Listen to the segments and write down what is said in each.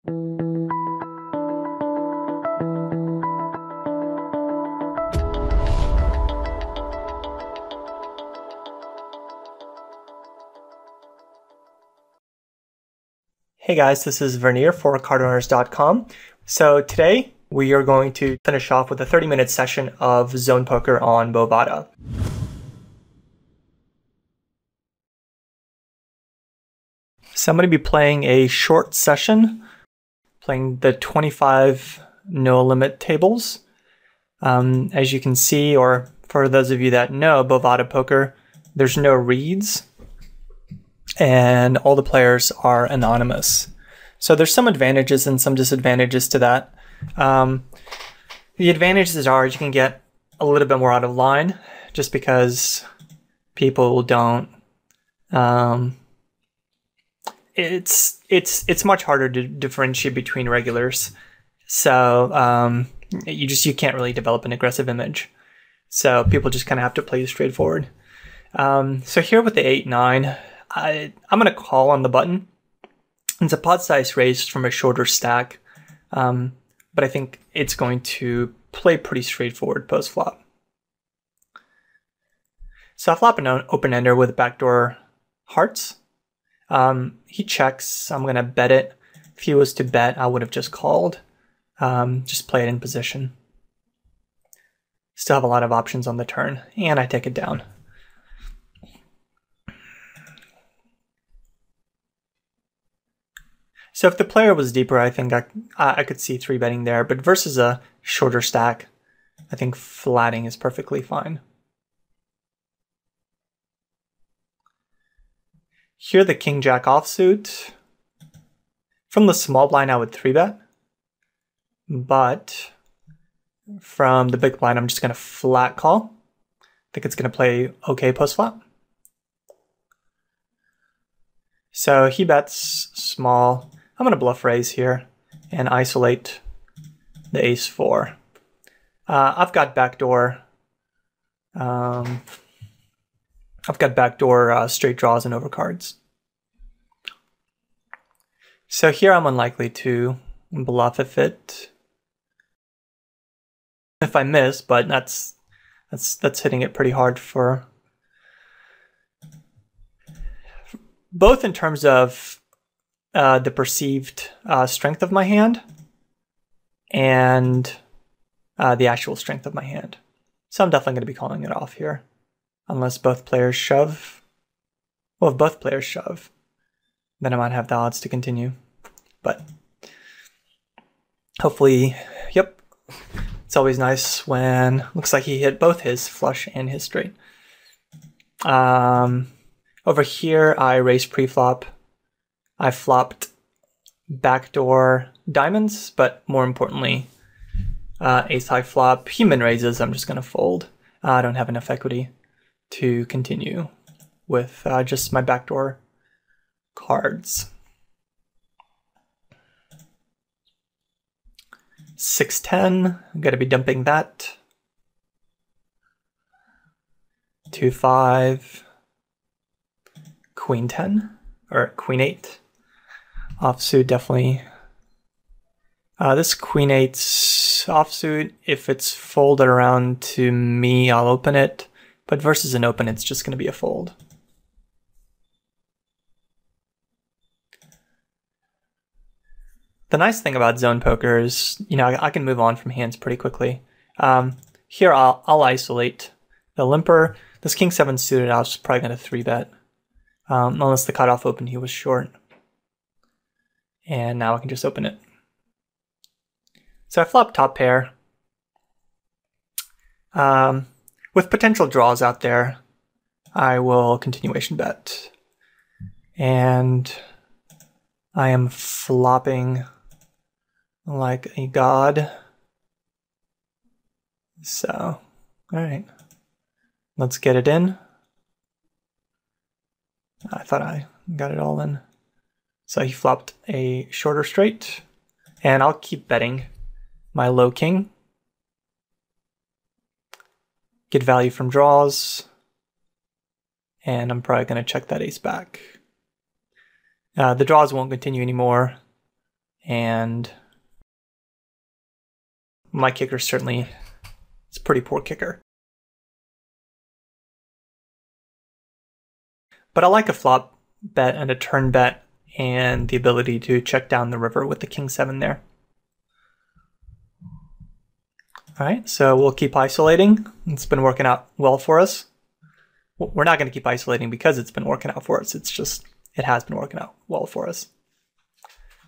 Hey guys, this is Verneer for cardowners.com. So today we are going to finish off with a 30-minute session of zone poker on Bovada. So I'm going to be playing a short session, playing the 25 no limit tables. As you can see, or for those of you that know Bovada poker, there's no reads, and all the players are anonymous. So there's some advantages and some disadvantages to that. The advantages are you can get a little bit more out of line just because people don't, it's much harder to differentiate between regulars. So you can't really develop an aggressive image. So people just kind of have to play straightforward. So here with the 8-9, I'm going to call on the button. It's a pot size raised from a shorter stack, but I think it's going to play pretty straightforward post flop. So I flop an open-ender with backdoor hearts. He checks, I'm going to bet it. If he was to bet, I would have just called. Just play it in position. Still have a lot of options on the turn, and I take it down. So if the player was deeper, I think I could see 3-betting there, but versus a shorter stack, I think flatting is perfectly fine. Here the king-jack offsuit. From the small blind, I would 3-bet, but from the big blind, I'm just going to flat call. I think it's going to play okay post-flop. So he bets small. I'm going to bluff raise here and isolate the ace-4. I've got backdoor. I've got backdoor straight draws and overcards. So here I'm unlikely to bluff if I miss, but that's hitting it pretty hard for both in terms of the perceived strength of my hand and the actual strength of my hand. So I'm definitely going to be calling it off here, unless both players shove. Well, if both players shove, then I might have the odds to continue. But hopefully, yep. It's always nice when looks like he hit both his flush and his straight. Over here, I raised pre-flop. I flopped backdoor diamonds, but more importantly, ace-high flop. He min raises, I'm just going to fold. I don't have enough equity to continue with just my backdoor cards. 6-10, I'm going to be dumping that. 2-5, Queen-10, or Queen-8. Offsuit definitely. This Queen-8's offsuit, if it's folded around to me, I'll open it. But versus an open, it's just going to be a fold. The nice thing about zone poker is, I can move on from hands pretty quickly. Here I'll isolate the limper. This king-7 suited, I was probably going to 3-bet. Unless the cutoff open, he was short. And now I can just open it. So I flop top pair. With potential draws out there, I will continuation bet. And I am flopping like a god. So, alright. Let's get it in. I thought I got it all in. So he flopped a shorter straight, and I'll keep betting my low king. Get value from draws, and I'm probably going to check that ace back. The draws won't continue anymore. and my kicker certainly is a pretty poor kicker. But I like a flop bet and a turn bet and the ability to check down the river with the king 7 there. All right, so we'll keep isolating. It's been working out well for us. We're not going to keep isolating because it's been working out for us. It's just, it has been working out well for us.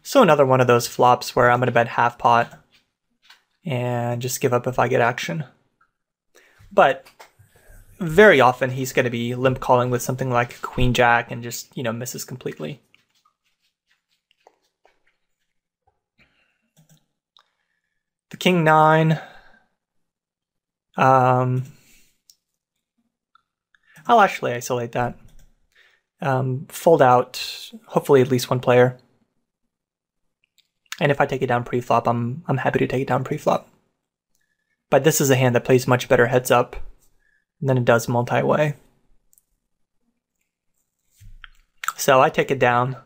So another one of those flops where I'm going to bet half pot and just give up if I get action. But very often he's going to be limp calling with something like queen jack and just, you know, misses completely. The king 9. I'll actually isolate that. Fold out, hopefully at least one player. And if I take it down pre-flop, I'm happy to take it down pre-flop. But this is a hand that plays much better heads up than it does multi-way. So I take it down.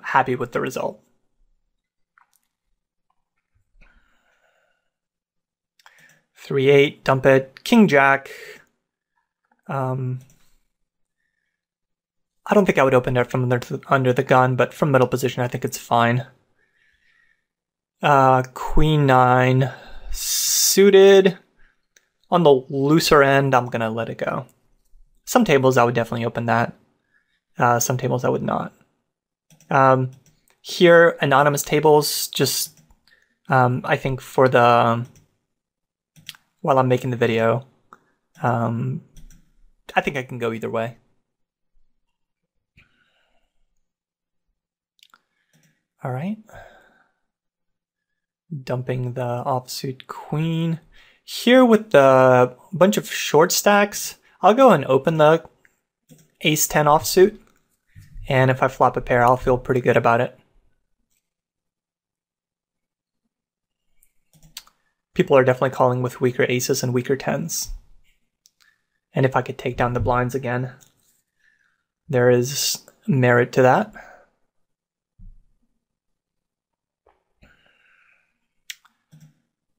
Happy with the result. Three, 8, dump it. King jack. I don't think I would open it from under the gun, but from middle position, I think it's fine. Queen 9 suited. On the looser end, I'm gonna let it go. Some tables I would definitely open that. Some tables I would not. Here, anonymous tables, just I think for the while I'm making the video, I think I can go either way. All right. Dumping the offsuit queen. Here with the bunch of short stacks, I'll go and open the ace 10 offsuit. And if I flop a pair, I'll feel pretty good about it. People are definitely calling with weaker aces and weaker 10s. And if I could take down the blinds again, there is merit to that.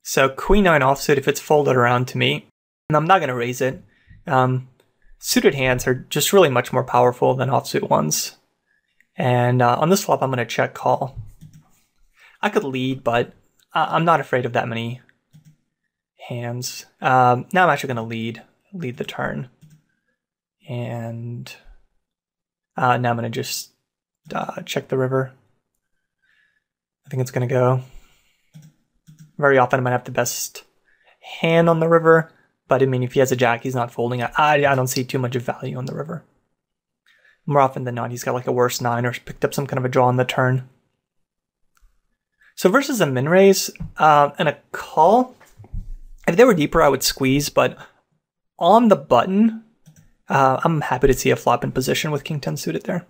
So queen 9 offsuit, if it's folded around to me, and I'm not going to raise it. Suited hands are just really much more powerful than offsuit ones. And on this flop, I'm going to check call. I could lead, but I'm not afraid of that many hands. Now I'm actually going to lead the turn. And now I'm going to just check the river. I think it's going to go. Very often I might have the best hand on the river, but I mean, if he has a jack, he's not folding. I don't see too much value on the river. More often than not, he's got like a worse 9 or picked up some kind of a draw on the turn. So versus a min raise and a call, if they were deeper, I would squeeze, but on the button, I'm happy to see a flop in position with king 10 suited there.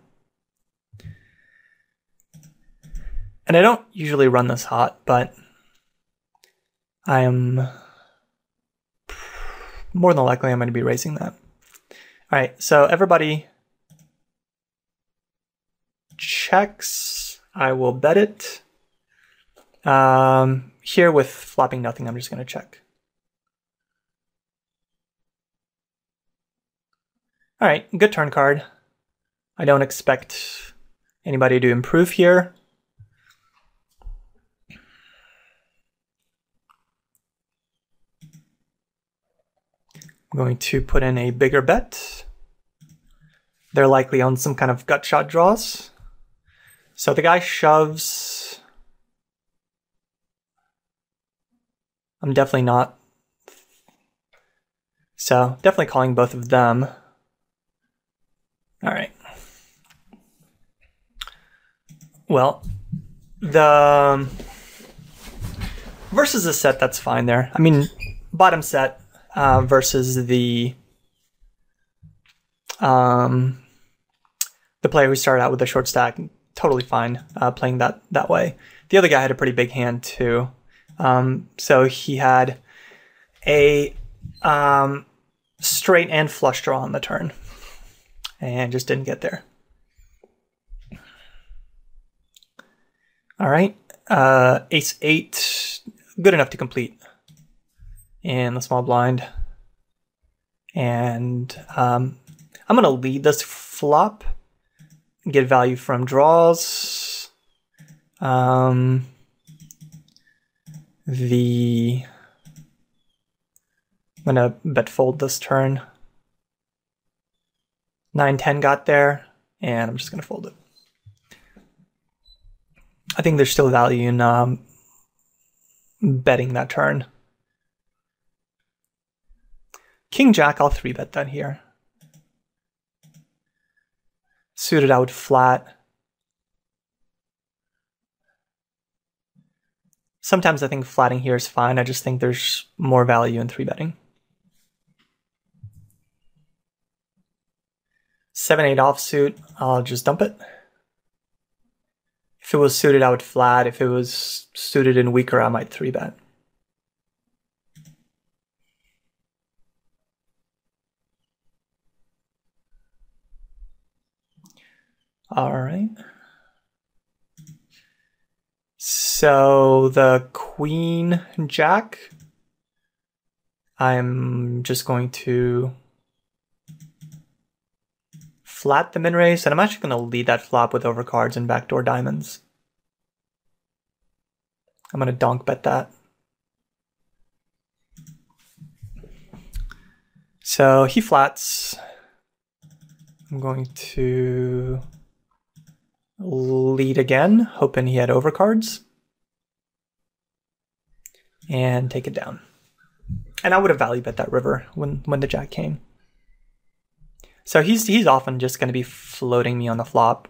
And I don't usually run this hot, but I am more than likely I'm going to be raising that. All right, so everybody checks. I will bet it. Here with flopping nothing, I'm just going to check. All right, good turn card. I don't expect anybody to improve here. I'm going to put in a bigger bet. They're likely on some kind of gut shot draws. So the guy shoves. I'm definitely not. So definitely calling both of them. All right. Well, the versus a set, that's fine there. I mean, bottom set. Versus the player who started out with a short stack, totally fine playing that way. The other guy had a pretty big hand too, so he had a straight and flush draw on the turn, and just didn't get there. All right, ace 8, good enough to complete in the small blind. And I'm gonna lead this flop, get value from draws. I'm gonna bet fold this turn. 9-10 got there, and I'm just gonna fold it. I think there's still value in betting that turn. King Jack, I'll 3-bet that here. Suited out flat. Sometimes I think flatting here is fine. I just think there's more value in 3-betting. 7-8 offsuit, I'll just dump it. If it was suited out flat, if it was suited in weaker, I might 3-bet. All right. So the Queen Jack, I'm just going to flat the min raise, and I'm actually going to lead that flop with overcards and backdoor diamonds. I'm going to donk bet that. So he flats. I'm going to lead again, hoping he had overcards, and take it down. And I would have value bet that river when the jack came. So he's often just going to be floating me on the flop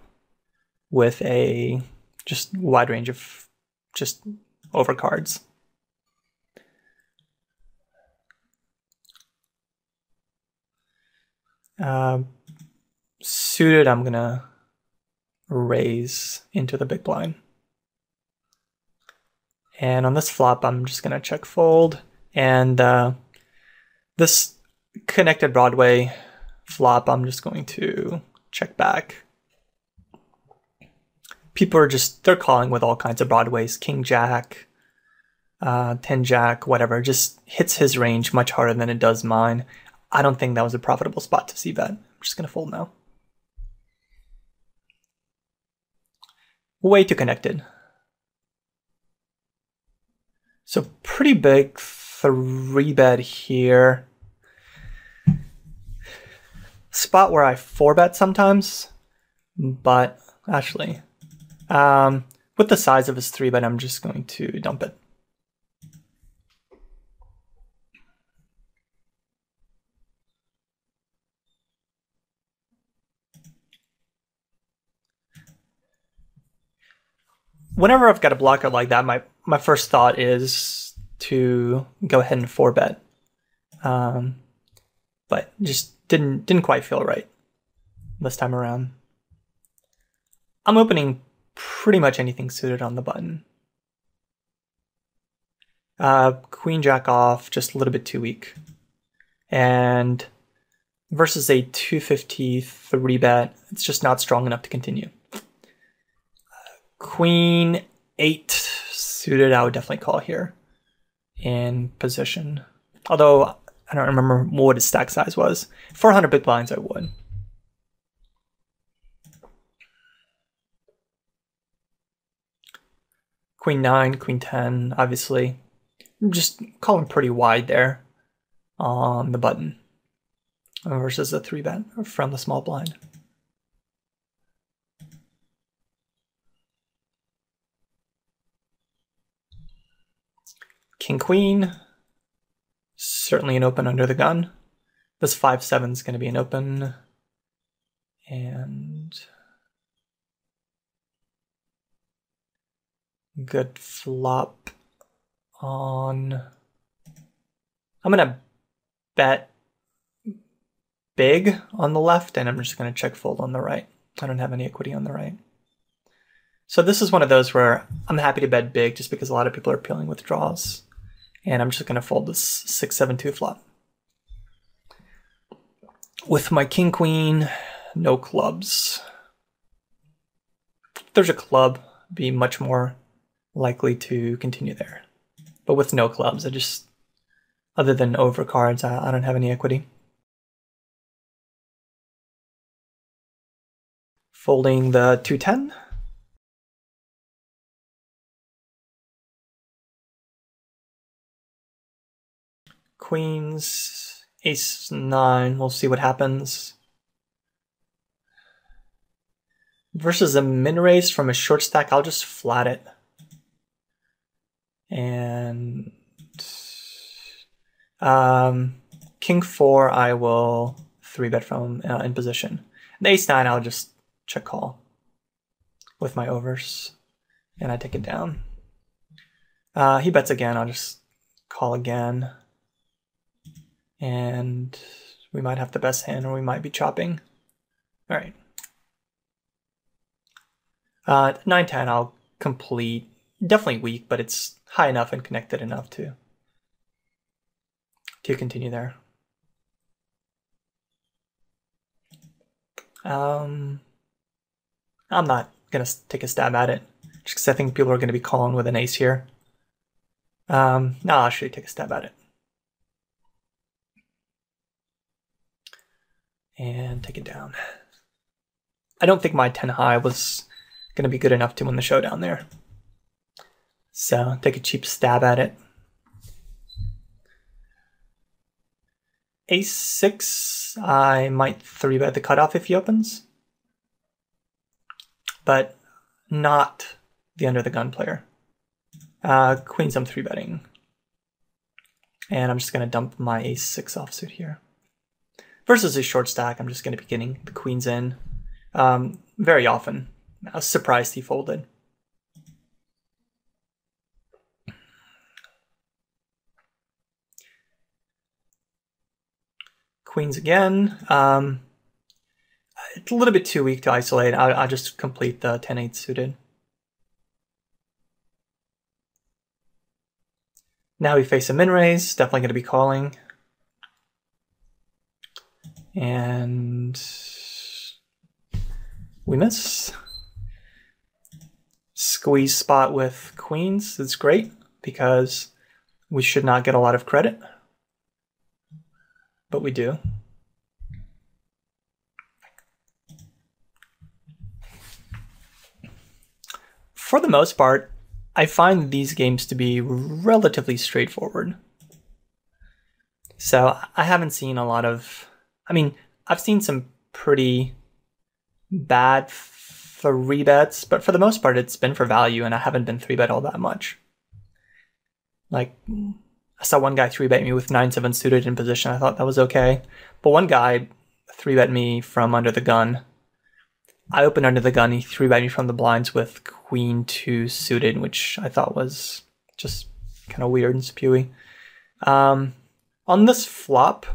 with a just wide range of just overcards. Suited, I'm gonna raise into the big blind. And on this flop, I'm just gonna check fold. And this connected Broadway flop, I'm just going to check back. People are they're calling with all kinds of Broadways, King Jack, 10 Jack, whatever. Just hits his range much harder than it does mine. I don't think that was a profitable spot to c-bet. I'm just gonna fold now. Way too connected. So pretty big 3-bet here. Spot where I 4-bet sometimes, but actually, with the size of his 3-bet, I'm just going to dump it. Whenever I've got a blocker like that, my first thought is to go ahead and 4-bet, but just didn't quite feel right this time around. I'm opening pretty much anything suited on the button. Queen Jack off, just a little bit too weak, and versus a 250 3-bet, it's just not strong enough to continue. Queen 8 suited, I would definitely call here in position. Although I don't remember what his stack size was. 400 big blinds, I would. Queen 9, Queen 10, obviously. Just calling pretty wide there on the button versus a 3-bet from the small blind. King Queen, certainly an open under the gun. This 5-7 is going to be an open, and good flop on. I'm going to bet big on the left, and I'm just going to check fold on the right. I don't have any equity on the right. So this is one of those where I'm happy to bet big just because a lot of people are peeling with draws. And I'm just going to fold this 6-7-2 flop. With my king queen, no clubs. If there's a club, be much more likely to continue there. But with no clubs, other than overcards, I don't have any equity. Folding the 210. Queens, ace 9, we'll see what happens. Versus a min raise from a short stack, I'll just flat it. And king 4, I will 3-bet from in position. And ace 9, I'll just check call with my overs, and I take it down. He bets again, I'll just call again. And we might have the best hand, or we might be chopping. All right. 9-10, I'll complete. Definitely weak, but it's high enough and connected enough to continue there. I'm not gonna take a stab at it, just because I think people are gonna be calling with an ace here. No, I'll actually take a stab at it. And take it down. I don't think my 10 high was going to be good enough to win the showdown there. So take a cheap stab at it. Ace 6, I might 3-bet the cutoff if he opens, but not the under the gun player. Queens, I'm 3-betting. And I'm just going to dump my ace 6 offsuit here. Versus a short stack, I'm just going to be getting the queens in very often. I was surprised he folded. Queens again. It's a little bit too weak to isolate. I'll just complete the 10-8 suited. Now we face a min raise. Definitely going to be calling. And we miss. Squeeze spot with queens is great because we should not get a lot of credit, but we do. For the most part, I find these games to be relatively straightforward. So I haven't seen a lot of, I've seen some pretty bad 3-bets, but for the most part, it's been for value, and I haven't been 3-bet all that much. Like, I saw one guy 3-bet me with 9-7 suited in position. I thought that was okay. But one guy 3-bet me from under the gun. I opened under the gun. He 3-bet me from the blinds with queen 2 suited, which I thought was just kind of weird and spewy. On this flop,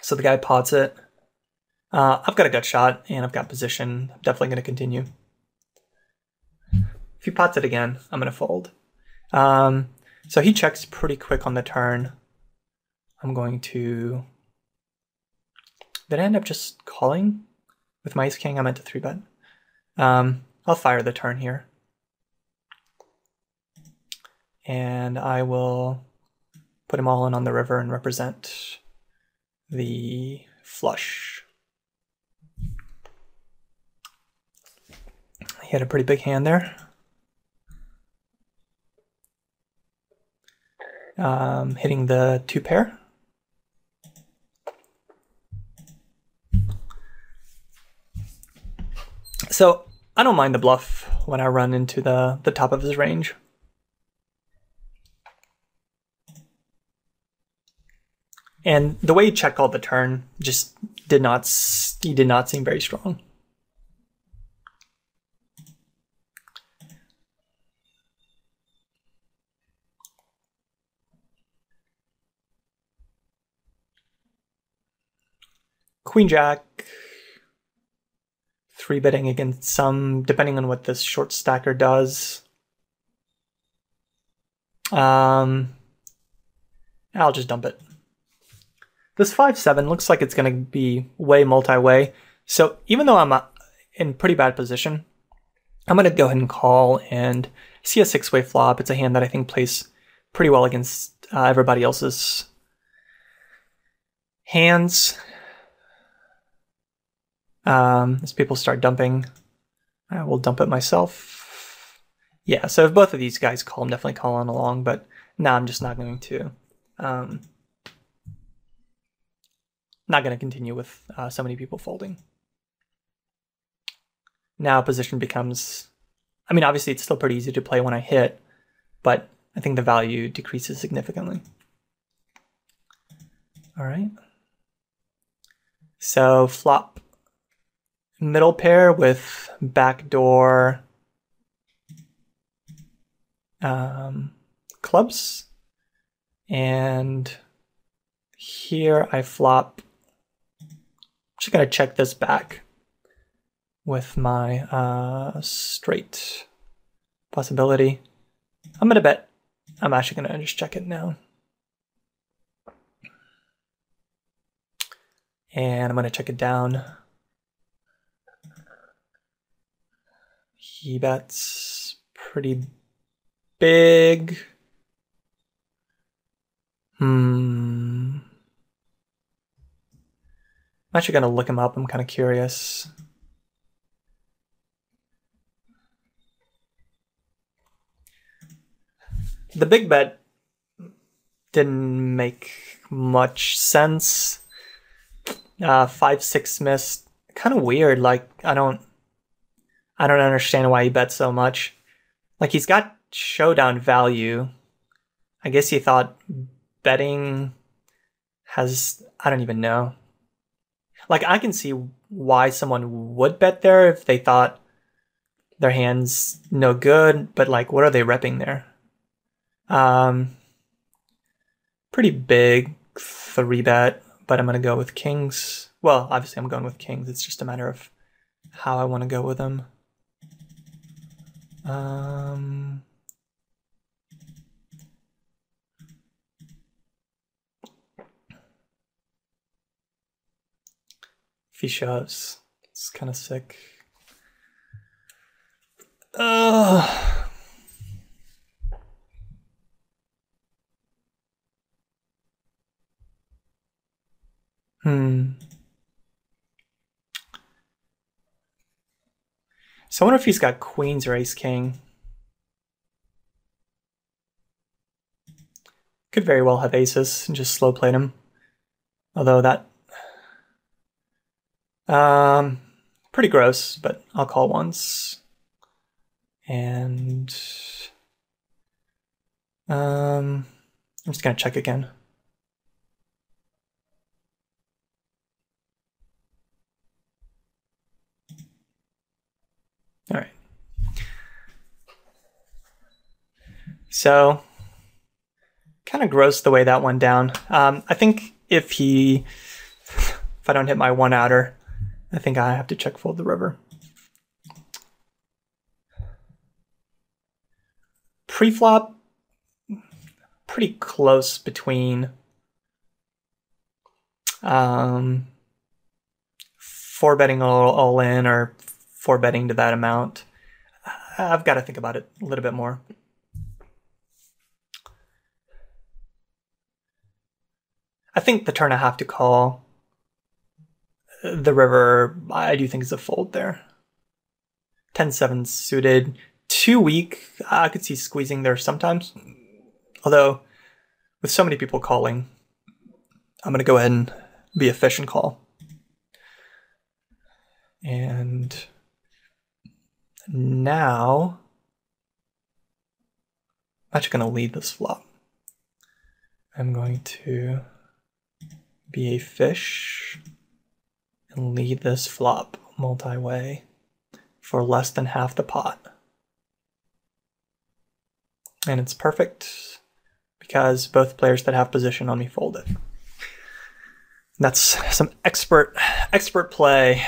so the guy pots it. I've got a gut shot, and I've got position. I'm definitely going to continue. If he pots it again, I'm going to fold. So he checks pretty quick on the turn. I'm going to... Did I end up just calling with my ace king? I meant to 3-bet. I'll fire the turn here. And I will put him all in on the river and represent the flush. He had a pretty big hand there. Hitting the 2 pair. So I don't mind the bluff when I run into the top of his range. And the way he check called the turn just did not seem very strong. Queen Jack, 3-betting against some, depending on what this short stacker does. I'll just dump it. This 5-7 looks like it's going to be way multi-way. So even though I'm in pretty bad position, I'm going to go ahead and call and see a 6-way flop. It's a hand that I think plays pretty well against everybody else's hands. As people start dumping, I will dump it myself. Yeah, so if both of these guys call, I'm definitely calling along, but now I'm just not going to. Not going to continue with so many people folding. Now position becomes, I mean, obviously it's still pretty easy to play when I hit, but I think the value decreases significantly. All right. So flop middle pair with backdoor clubs. And here I flop, just gonna check this back with my straight possibility. I'm gonna bet. I'm actually gonna just check it now. And I'm gonna check it down. He bets pretty big. I'm actually gonna look him up. I'm kind of curious. The big bet didn't make much sense. 5-6 missed. Kind of weird. Like I don't understand why he bet so much. Like he's got showdown value. I guess he thought betting has, I don't even know. Like I can see why someone would bet there if they thought their hand's no good, but like what are they repping there? Pretty big 3-bet, but I'm gonna go with kings. Well, obviously I'm going with kings. It's just a matter of how I want to go with them. If he shoves, it's kind of sick. So I wonder if he's got queens or ace king. Could very well have aces and just slow played him. Although that pretty gross, but I'll call once. And I'm just gonna check again. All right. So kind of gross the way that went down. I think if I don't hit my one outer, I think I have to check fold the river. Pre-flop, pretty close between 4-betting all in or 4-betting to that amount. I've got to think about it a little bit more. I think the turn I have to call. The river, I do think is a fold there. 10-7 suited. Too weak. I could see squeezing there sometimes. Although, with so many people calling, I'm going to go ahead and be a fish and call. And now, I'm actually going to lead this flop. I'm going to be a fish and lead this flop multi-way for less than half the pot. And it's perfect because both players that have position on me fold it. That's some expert play.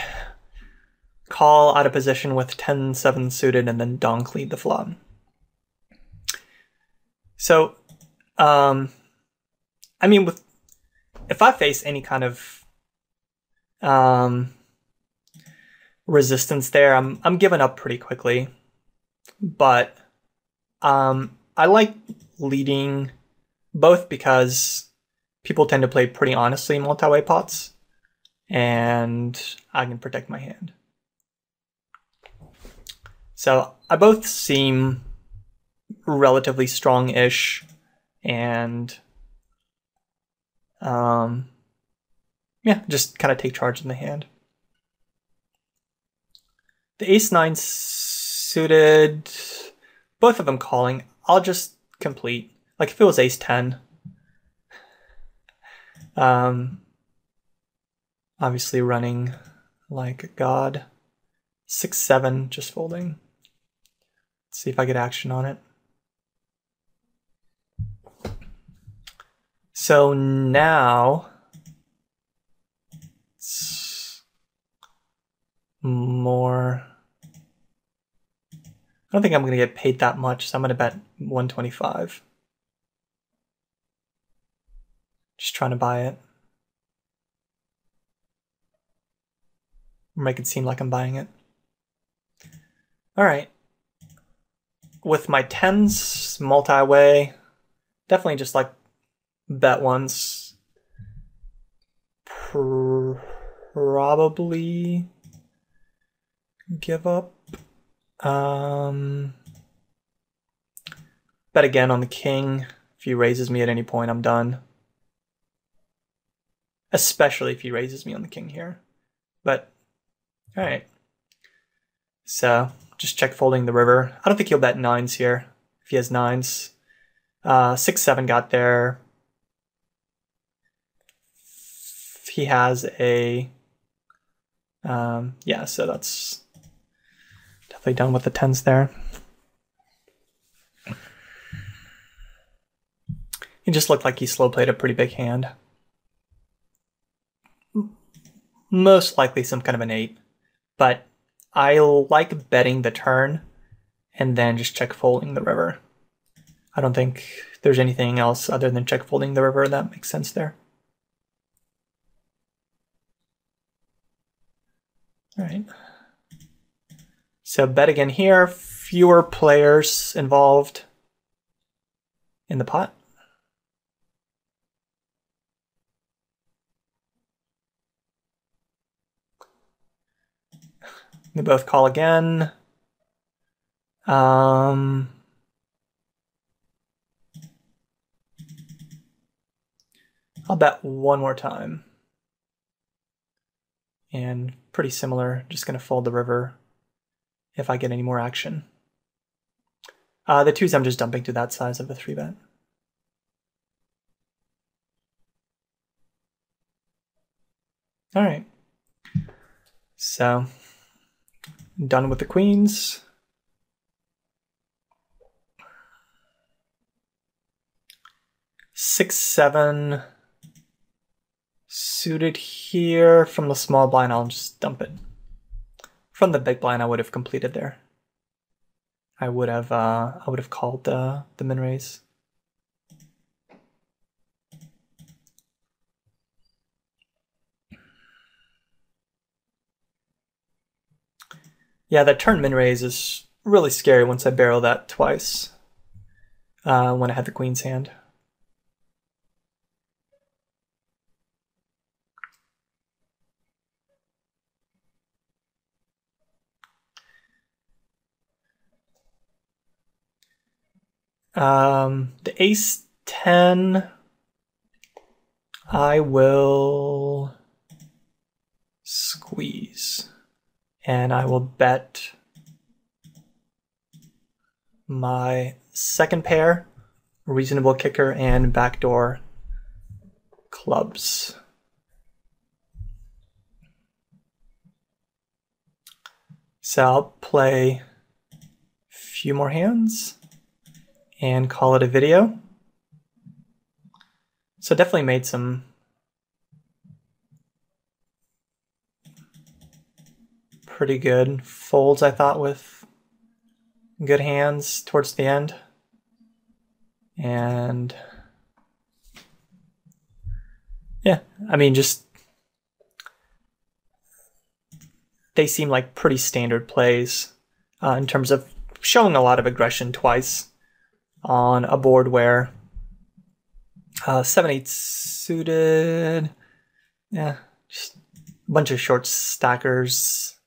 Call out of position with 10-7 suited and then donk lead the flop. So, I mean, if I face any kind of resistance there, I'm giving up pretty quickly. But I like leading both because people tend to play pretty honestly multi-way pots, and I can protect my hand. So I both seem relatively strong-ish, and yeah, just kind of take charge in the hand. The ace-9 suited, both of them calling. I'll just complete. Like if it was ace-10, obviously running like a god. 6-7, just folding. Let's see if I get action on it. So now it's more. I don't think I'm going to get paid that much, so I'm going to bet 125. Just trying to buy it. Or make it seem like I'm buying it. All right. With my 10s multi-way, definitely just like bet once. Probably give up. Bet again on the king. If he raises me at any point, I'm done. Especially if he raises me on the king here. But, all right. So, just check folding the river. I don't think he'll bet 9s here, if he has 9s. 6-7 got there. He has a... yeah, so that's definitely done with the 10s there. He just looked like he slow played a pretty big hand. Most likely some kind of an 8. But I like betting the turn and then just check folding the river. I don't think there's anything else other than check folding the river that makes sense there. All right. So bet again here, fewer players involved in the pot. They both call again. I'll bet one more time. And pretty similar, just going to fold the river if I get any more action. The 2s I'm just dumping to that size of the 3-bet. All right. So, done with the queens. Six, 7 suited here. From the small blind, I'll just dump it. From the big blind, I would have completed there. I would have called the min raise. Yeah, that turn min raise is really scary once I barrel that twice when I had the queen's hand. The ace 10, I will squeeze. And I will bet my second pair, reasonable kicker, and backdoor clubs. So I'll play a few more hands and call it a video. So definitely made some pretty good folds, I thought, with good hands towards the end. And yeah, I mean, just they seem like pretty standard plays in terms of showing a lot of aggression twice on a board where 7/8 suited, yeah, just a bunch of short stackers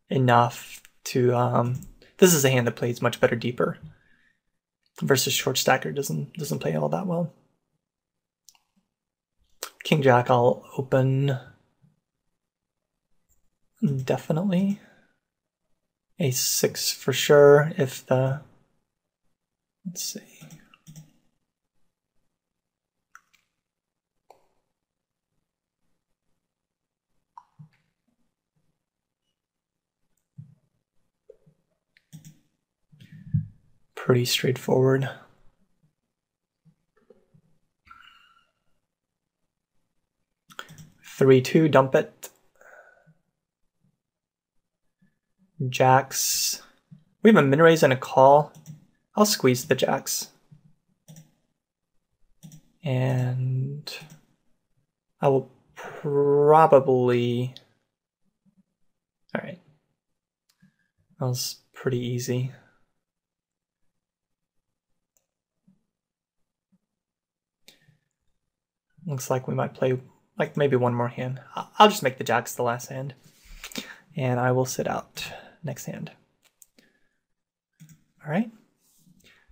enough to, this is a hand that plays much better deeper versus short stacker doesn't play all that well. King Jack I'll open definitely. Ace 6 for sure if the, let's see. Pretty straightforward. Three, two, dump it. Jacks. We have a min raise and a call. I'll squeeze the jacks. And I will probably, all right. That was pretty easy. Looks like we might play like maybe one more hand. I'll just make the jacks the last hand. And I will sit out next hand. All right.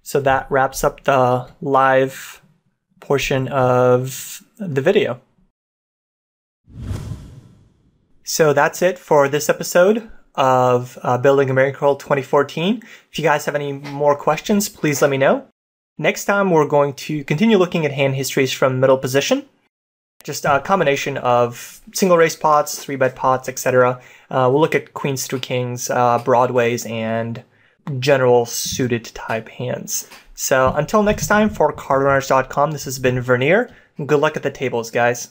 So that wraps up the live portion of the video. So that's it for this episode of Building a Bankroll 2014. If you guys have any more questions, please let me know. Next time, we're going to continue looking at hand histories from middle position. Just a combination of single raise pots, 3-bet pots, etc. We'll look at queens through kings, broadways, and general suited type hands. So until next time, for cardrunners.com, this has been Verneer. Good luck at the tables, guys.